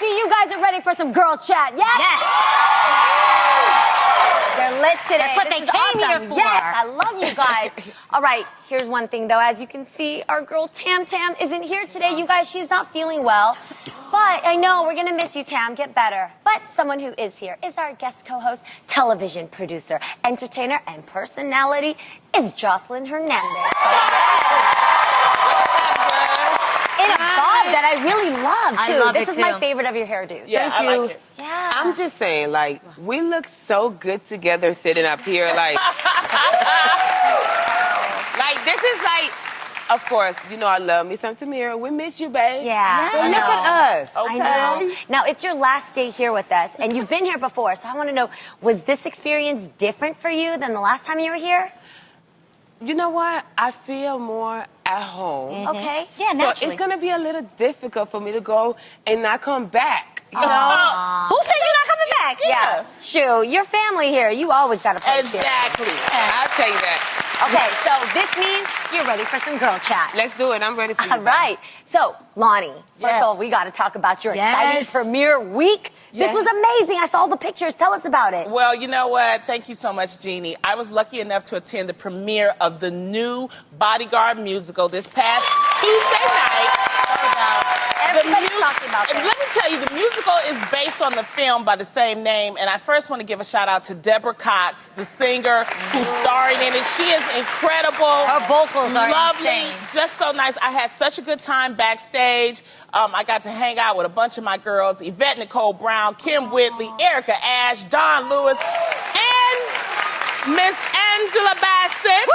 see you guys are ready for some girl chat. Yes? Yes. They're lit today. That's what they came here for. Yes, I love you guys. All right, here's one thing though. As you can see, our girl Tam Tam isn't here today. You guys, she's not feeling well. But I know we're gonna miss you, Tam. Get better. But someone who is here is our guest co-host, television producer, entertainer, and personality is Jocelyn Hernandez. In a bob that I really love too. I love this it is my too. favorite of your hairdos. Yeah, Thank I you. like it. Yeah. I'm just saying, like, we look so good together sitting up here, like, like, this is like, of course, you know I love me some Tamira. We miss you, babe. Yeah. But I look know. at us. I know. Now, it's your last day here with us, and you've been here before, so I want to know, was this experience different for you than the last time you were here? You know what? I feel more at home. Okay. Yeah, So naturally. it's going to be a little difficult for me to go and not come back, you know? Who said you're not coming back? Yeah. Shoo, your family here. You always got a place here. Exactly. I'll tell you that. Okay, so this means you're ready for some girl chat. Let's do it. I'm ready for you. All right. So, Lonnie, first Yes. of all, we got to talk about your Yes. exciting premiere week. This Yes. was amazing. I saw the pictures. Tell us about it. Well, you know what? Thank you so much, Jeannie. I was lucky enough to attend the premiere of the new Bodyguard musical this past Tuesday night. Everybody's talking about And this. let me tell you, the musical is based on the film by the same name. And I first want to give a shout out to Deborah Cox, the singer who's starring in it. She is incredible. Her vocals are lovely, insane. just so nice. I had such a good time backstage. I got to hang out with a bunch of my girls: Yvette Nicole Brown, Kim Whitley, Erica Ash, Dawn Lewis, and Miss Angela Bassett.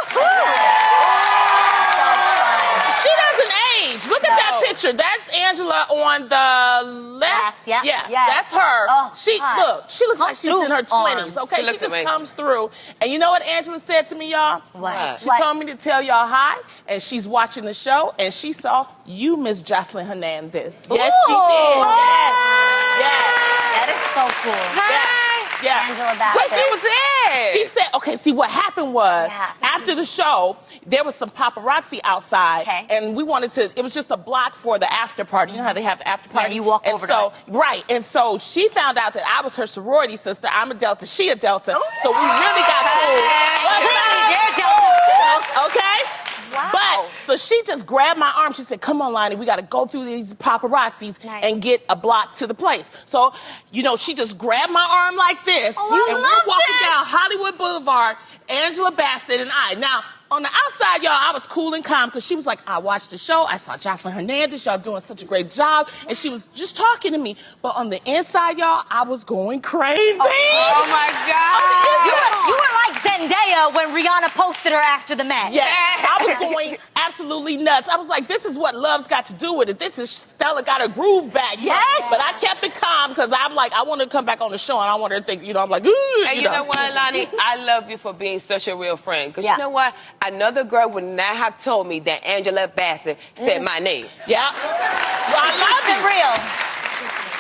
She doesn't age. Look at that picture. That's Angela on the left. Yeah. Yeah, Yes. that's her. Oh, She hot. she looks like she's in her 20s. Okay, She she looks just amazing. comes through. And you know what Angela said to me, y'all? What? She What? told me to tell y'all hi, and she's watching the show, and she saw you, Miss Jocelyn Hernandez. Yes, she did. Yes. That is so cool. Yeah. Angela Bassett. But she was there. She said, okay, see, what happened was, Yeah. after the show, there was some paparazzi outside, Okay. and we wanted to, it was just a block for the after party. You know how they have after party? you walk and over to so, right, and so she found out that I was her sorority sister. I'm a Delta, she a Delta. So we really got cool. They're Deltas too. Okay? Wow. But, so she just grabbed my arm. She said, come on, Lonnie, we got to go through these paparazzis Nice. and get a block to the place. So, you know, she just grabbed my arm like this. I and we're love walking this. down Hollywood Boulevard, Angela Bassett and I. Now, on the outside, y'all, I was cool and calm because she was like, I watched the show. I saw Jocelyn Hernandez. Y'all doing such a great job. And she was just talking to me. But on the inside, y'all, I was going crazy. Oh, my God. You were like Zendaya when Rihanna posted her after the match. Yeah, I was going absolutely nuts. I was like, this is what love's got to do with it. This is Stella got her groove back. you know? Yes. But I kept it calm because I'm like, I want her to come back on the show and I want her to think, you know, I'm like, ooh. And you know what, Lonnie? I love you for being such a real friend. Because Yeah. you know what? Another girl would not have told me that Angela Bassett said my name. Yeah. Well, I Keeps love it you. real.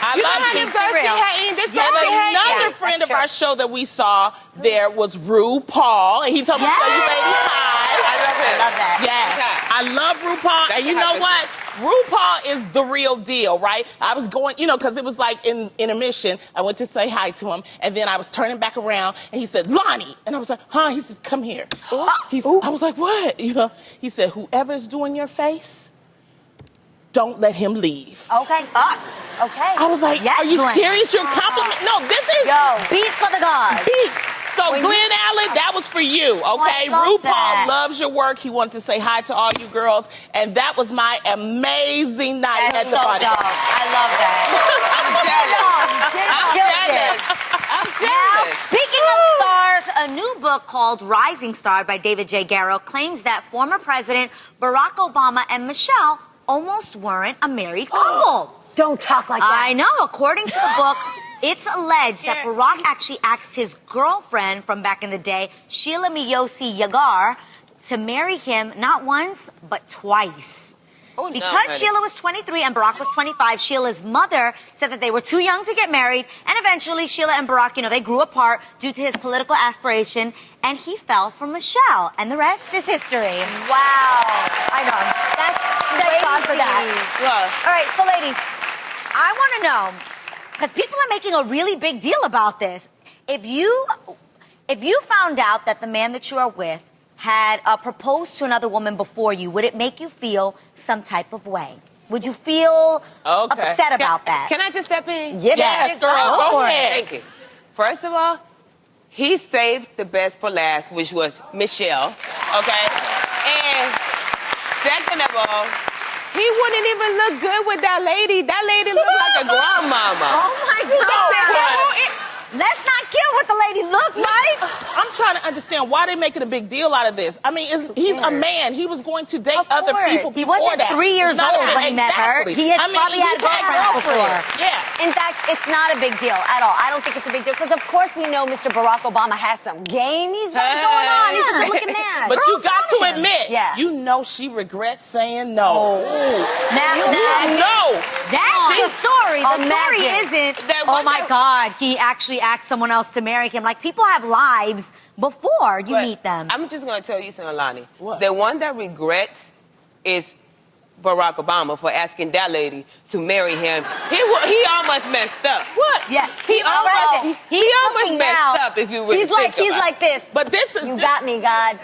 I You know love how you. them girls be real. hating? This Yeah, girl be hating. another Yeah, friend that's of our show that we saw there was RuPaul, and he told me to tell you ladies hi. I love him. Love that. Yes, I love RuPaul, and you know what? RuPaul is the real deal, right? I was going, you know, because it was like in intermission. I went to say hi to him, and then I was turning back around, and he said, Lonnie. And I was like, huh? He said, come here. I was like, what? You know, he said, whoever's doing your face, don't let him leave. Okay. Okay. I was like, Yes, are you Glenn. serious? You're complimenting? No, this is Yo. Beat for the gods. beats. So Glenn Allen, that was for you, okay? I love RuPaul that. loves your work. He wanted to say hi to all you girls, and that was my amazing night That's at the so party. dope. I love that. I'm jealous. I'm Now, jealous. speaking of stars, a new book called Rising Star by David J. Garrow claims that former President Barack Obama and Michelle almost weren't a married couple. Don't talk like that. I know. According to the book, it's alleged that Barack actually asked his girlfriend from back in the day, Sheila Miyosi Yagar, to marry him not once, but twice. Oh, no, Because honey. Sheila was 23 and Barack was 25, Sheila's mother said that they were too young to get married, and eventually Sheila and Barack, they grew apart due to his political aspiration, and he fell for Michelle, and the rest is history. Wow. I know. That's Thank God for that. Well, All right, so ladies, I want to know, because people are making a really big deal about this. If you found out that the man that you are with had proposed to another woman before you, would it make you feel some type of way? Would you feel upset about that? Can I just step in? Yes, girl, go ahead. Thank you. First of all, he saved the best for last, which was Michelle. Okay? And second of all, he wouldn't even look good with that lady. That lady looked like a grandmama. Oh my God. Let's not kill what the lady looked like. I'm trying to understand why they're making a big deal out of this. I mean, he's a man. He was going to date other people He before wasn't that. 3 years It's not old a- when he met her. Exactly. He has probably had he's girlfriends before. Yeah. In fact, it's not a big deal at all. I don't think it's a big deal because, of course, we know Mr. Barack Obama has some game. He's got it going on. He's a good-looking man. But you Girls got to love him. admit, Yeah. you know she regrets saying no. Now, No. that's the story. The story Imagine. isn't, That oh one my that- God, he actually asked someone else to marry him. Like, people have lives before you But meet them. I'm just going to tell you something, Lonnie. What? The one that regrets is Barack Obama for asking that lady to marry him. He almost messed up. What? Yeah. He almost looking messed now. up if you really He's like this. But this is You got me, God.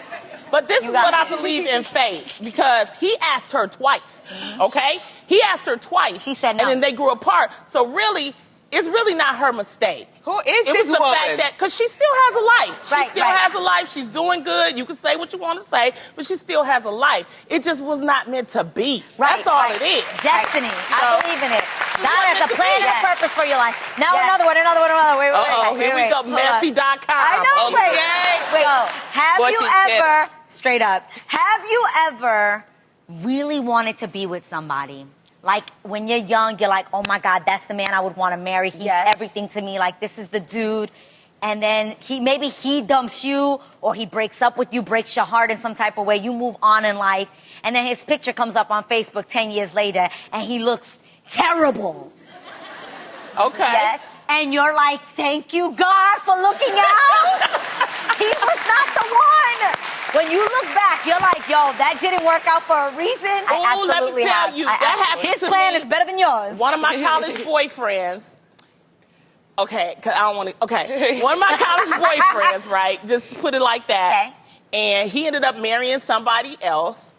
But this You is got what I me. believe in faith because he asked her twice. Okay? He asked her twice. She said no. And then they grew apart. So really, it's really not her mistake. Who is It this was the woman? fact that, because she still has a life. She Right, still right. has a life. She's doing good. You can say what you want to say, but she still has a life. It just was not meant to be. That's all it is. Destiny. So- I believe in it. God has a plan and a Yes. purpose for your life. Now Yes. another one. Wait, Uh-oh, here we go. Hold on. Messy.com. I know. Wait. Okay. Wait. Have What you you said. ever, straight up, have you ever really wanted to be with somebody? Like, when you're young, you're like, oh my God, that's the man I would want to marry. He's Yes. everything to me. Like, this is the dude. And then maybe he dumps you, or he breaks up with you, breaks your heart in some type of way. You move on in life. And then his picture comes up on Facebook 10 years later, and he looks terrible. Okay. Yes. And you're like, thank you, God, for looking out. He was not the one. When you look back, you're like, yo, that didn't work out for a reason. Oh, let me tell you, that happened His to plan me. is better than yours. One of my college boyfriends. Okay, 'cause I don't want to. Okay, one of my college boyfriends, right? Just put it like that. And he ended up marrying somebody else.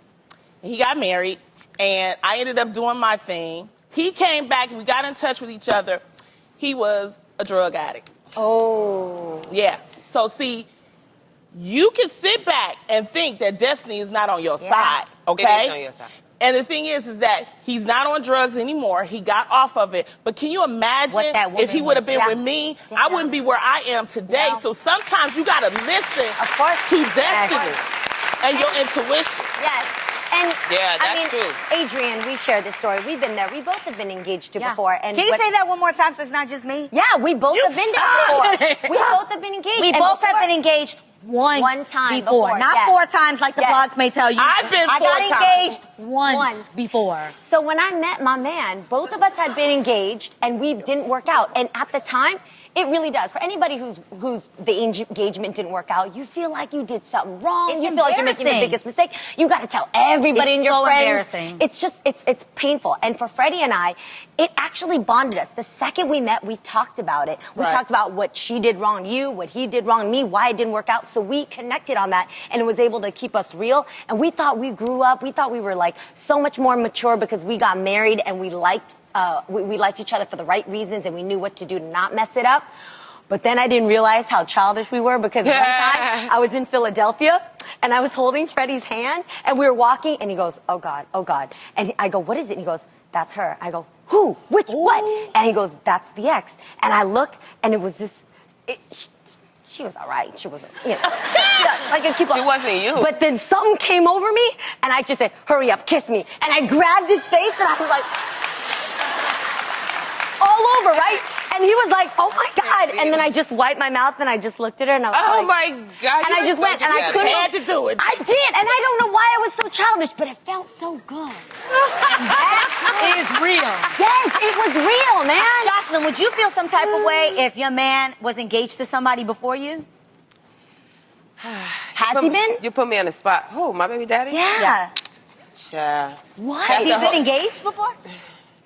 He got married, and I ended up doing my thing. He came back. We got in touch with each other. He was a drug addict. Oh. Yeah. So see, you can sit back and think that destiny is not on your side. Okay. It is on your side. And the thing is that he's not on drugs anymore. He got off of it. But can you imagine What that woman if he would have been was- with me? Yeah. I wouldn't be where I am today. Yeah. So sometimes you got to listen Of course. to destiny Yes. and your intuition. Yes. And Yeah, I that's mean, true. Adrian, we share this story. We've been there. We both have been engaged to before. And Can you what- say that one more time so it's not just me? Yeah, we both You have been stop. there before. We both have been engaged. We And both before- have been engaged One time before, Not yes. 4 times like the Yes. blogs may tell you. I've been I 4 got times. engaged once Once. before. So when I met my man, both of us had been engaged and we didn't work out. And at the time, it really does. For anybody who's the engagement didn't work out, you feel like you did something wrong. It's you feel like you're making the embarrassing. biggest mistake. You got to tell everybody It's and your so friends. embarrassing. It's just it's painful. And for Freddie and I, it actually bonded us. The second we met, we talked about it. We Right. talked about what she did wrong to you, what he did wrong to me, why it didn't work out. So we connected on that, and it was able to keep us real. And we thought we grew up. We thought we were like so much more mature because we got married and we liked we liked each other for the right reasons, and we knew what to do to not mess it up. But then I didn't realize how childish we were because one time I was in Philadelphia and I was holding Freddie's hand and we were walking and he goes, oh God, oh God. And I go, what is it? And he goes, that's her. I go, who? Which? What? And he goes, that's the ex. And I looked and it was this, she was all right. She wasn't, you know, like a cute. She wasn't you. But then something came over me and I just said, hurry up, kiss me. And I grabbed his face and I was like, all over, right? And he was like, oh my God. And then I just wiped my mouth and I just looked at her and I was Oh like, my God. and you I were just so went and I dramatic. couldn't. You had to do it. I did. And I don't know why I was so childish, but it felt so good. It is real. Yes, it was real, man. Jocelyn, would you feel some type of way if your man was engaged to somebody before you? Has he been? You put me on the spot. Who, my baby daddy? Yeah. Child. What? That's Has he the been whole- engaged before?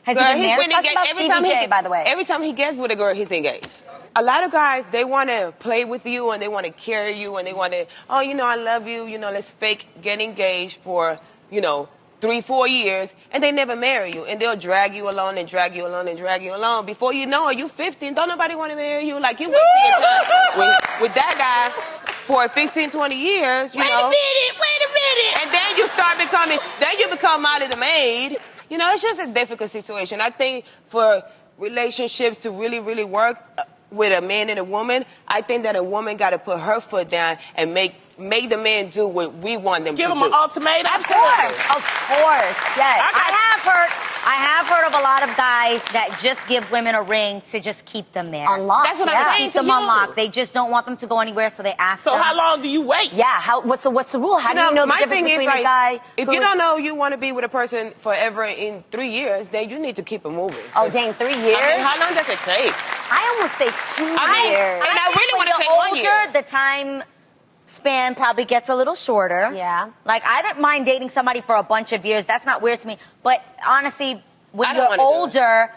Has he been married? Talk about CBJ, by the way. Every time he gets with a girl, he's engaged. A lot of guys, they want to play with you and they want to carry you and they want to, oh, you know, I love you, you know, let's fake get engaged for, you know, 3-4 years, and they never marry you, and they'll drag you along and drag you along and drag you along. Before you know it, you 50 and don't nobody want to marry you. Like, you wasting your time with that guy for 15, 20 years, you know. Wait a minute. And then you become Molly the maid. You know, it's just a difficult situation. I think for relationships to really, really work with a man and a woman, I think that a woman got to put her foot down and make the man do what we want them to do. Give him an ultimatum. Of course, yes. I have heard of a lot of guys that just give women a ring to just keep them there. Unlocked. That's what I'm saying Keep them to you. unlocked. They just don't want them to go anywhere, so they ask So them. how long do you wait? Yeah, what's the rule? How do you know the my difference thing is, between like, a guy if who you is- don't know you want to be with a person forever in 3 years, then you need to keep it moving. Oh, dang, 3 years? I mean, how long does it take? I almost say 2 years. And I really want to say 1 year. Older, the time span probably gets a little shorter. Yeah. Like, I don't mind dating somebody for a bunch of years. That's not weird to me. But honestly, when I don't you're wanna do it. older,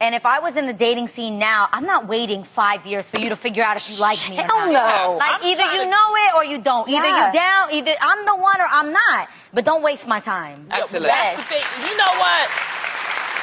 and if I was in the dating scene now, I'm not waiting 5 years for you to figure out if you like me or Hell not. no. Like, I'm either trying you to- know it or you don't. Either Yeah. you down, either I'm the one or I'm not. But don't waste my time. Absolutely. That's the thing. You know what?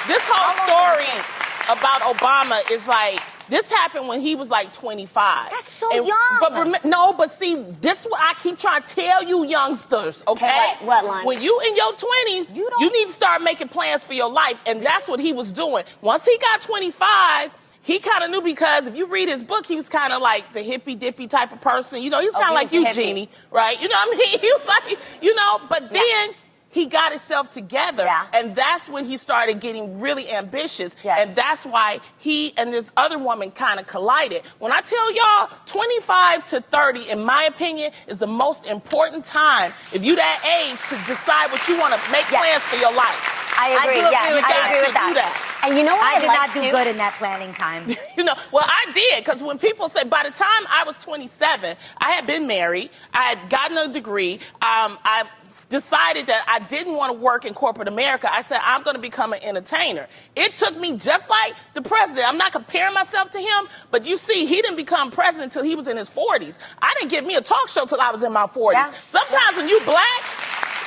This whole story about Obama is like, this happened when he was like 25. That's so young. But see, this is what I keep trying to tell you youngsters, okay? Okay, what, Lonnie? When you in your 20s, You don't- you need to start making plans for your life, and that's what he was doing. Once he got 25, he kind of knew, because if you read his book, he was kind of like the hippy-dippy type of person. You know, he's kind of he like was a you, hippie. Jeannie, right? You know what I mean? He was like, you know, but then he got himself together, Yeah. and that's when he started getting really ambitious, Yes. and that's why he and this other woman kind of collided. When I tell y'all, 25 to 30, in my opinion, is the most important time, if you that age, to decide what you want to make Yes. plans for your life. I agree. do Yeah, agree with I that. agree with To do that. that. And you know what I did like not do too? good in that planning time. You know, well, I did, because when people say, by the time I was 27, I had been married, I had gotten a degree, I decided that I didn't want to work in corporate America. I said, I'm going to become an entertainer. It took me just like the president. I'm not comparing myself to him, but you see, he didn't become president until he was in his 40s. I didn't get me a talk show till I was in my 40s. Yeah. Sometimes when you black,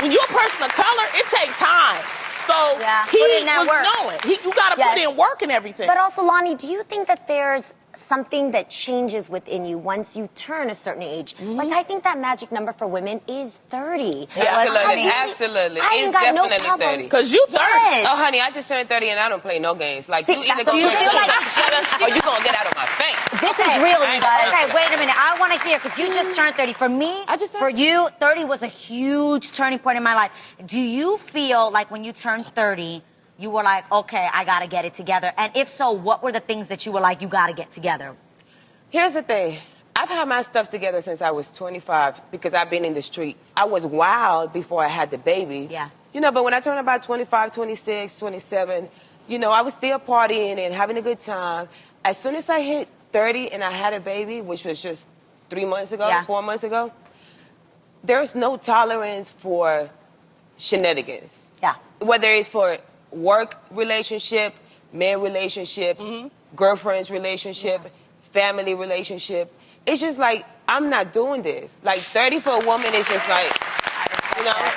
when you're a person of color, it takes time. So he Put in that was work. knowing. You got to Yes. put in work and everything. But also, Lonnie, do you think that there's something that changes within you once you turn a certain age? Like, I think that magic number for women is 30. Absolutely, I absolutely. I ain't It's got no definitely problem. 30. Because you 30. Yes. Oh, honey, I just turned 30 and I don't play no games. Like, See, you either that's gonna what you play feel like. or you gonna get out of my face. This is real, you guys. Okay, wait a minute. I want to hear, because you just turned 30. For me, I just turned for you, 30 was a huge turning point in my life. Do you feel like when you turned 30, you were like, okay, I got to get it together? And if so, what were the things that you were like, you got to get together? Here's the thing. I've had my stuff together since I was 25 because I've been in the streets. I was wild before I had the baby. Yeah. You know, but when I turned about 25, 26, 27, you know, I was still partying and having a good time. As soon as I hit 30 and I had a baby, which was just 3 months ago, Yeah. 4 months ago, there's no tolerance for shenanigans. Yeah. Whether it's for work relationship, man relationship, girlfriend's relationship, family relationship. It's just like, I'm not doing this. Like, 30 for a woman is just like, you know?